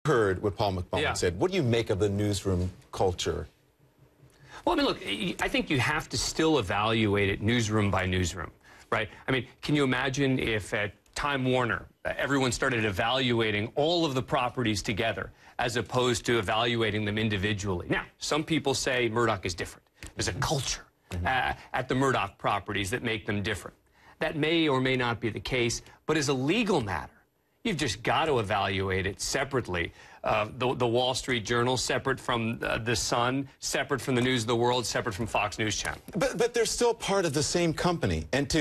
Heard what Paul McMullen said. What do you make of the newsroom culture? Well, I mean, look, I think you have to still evaluate it newsroom by newsroom, right? I mean, can you imagine if at Time Warner, everyone started evaluating all of the properties together as opposed to evaluating them individually? Now, some people say Murdoch is different. There's a culture at the Murdoch properties that make them different. That may or may not be the case, but as a legal matter, you've just got to evaluate it separately. The Wall Street Journal, separate from The Sun, separate from the News of the World, separate from Fox News Channel. But they're still part of the same company. And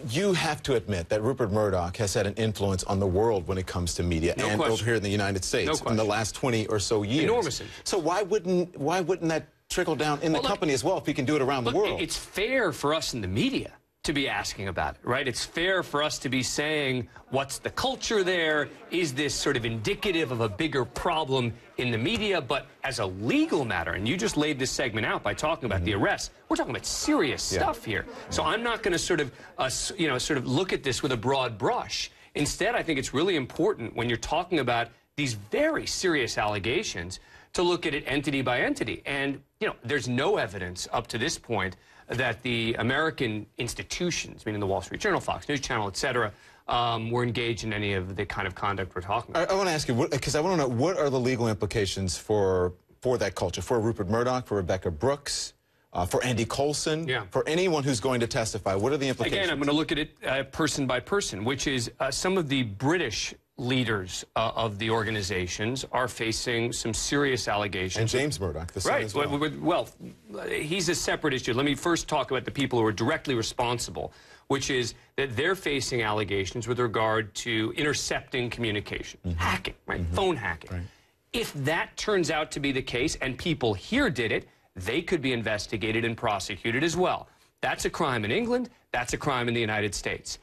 you have to admit that Rupert Murdoch has had an influence on the world when it comes to media and over here in the United States in the last 20 or so years. Enormous. So why wouldn't that trickle down in the company as well if he can do it around the world? It's fair for us in the media to be asking about it, right? It's fair for us to be saying, what's the culture there? Is this sort of indicative of a bigger problem in the media? But as a legal matter, and you just laid this segment out by talking about the arrest, we're talking about serious stuff here. So I'm not going to sort of look at this with a broad brush. Instead, I think it's really important when you're talking about these very serious allegations to look at it entity by entity. And, there's no evidence up to this point that the American institutions, meaning the Wall Street Journal, Fox News Channel, et cetera, were engaged in any of the kind of conduct we're talking about. I want to ask you, because I want to know, what are the legal implications for that culture, for Rupert Murdoch, for Rebecca Brooks, for Andy Coulson, for anyone who's going to testify? What are the implications? Again, I'm going to look at it person by person, which is some of the British leaders of the organizations are facing some serious allegations. And James Murdoch, the son as well. Well, he's a separate issue. Let me first talk about the people who are directly responsible, which is that they're facing allegations with regard to intercepting communication, hacking, phone hacking. If that turns out to be the case, and people here did it, they could be investigated and prosecuted as well. That's a crime in England. That's a crime in the United States.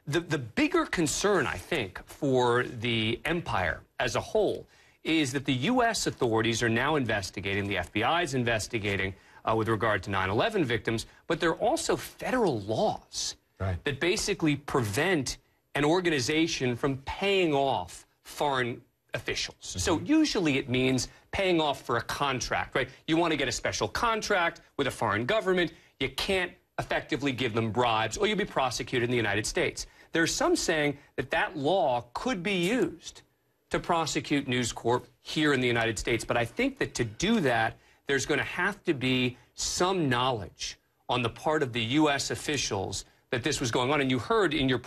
The bigger concern, I think, for the empire as a whole is that the U.S. authorities are now investigating, the FBI is investigating with regard to 9/11 victims, but there are also federal laws that basically prevent an organization from paying off foreign officials. So usually it means paying off for a contract, right? You want to get a special contract with a foreign government, you can't effectively give them bribes, or you'll be prosecuted in the United States. There's some saying that that law could be used to prosecute News Corp here in the United States, but I think that to do that, there's going to have to be some knowledge on the part of the U.S. officials that this was going on. And you heard in your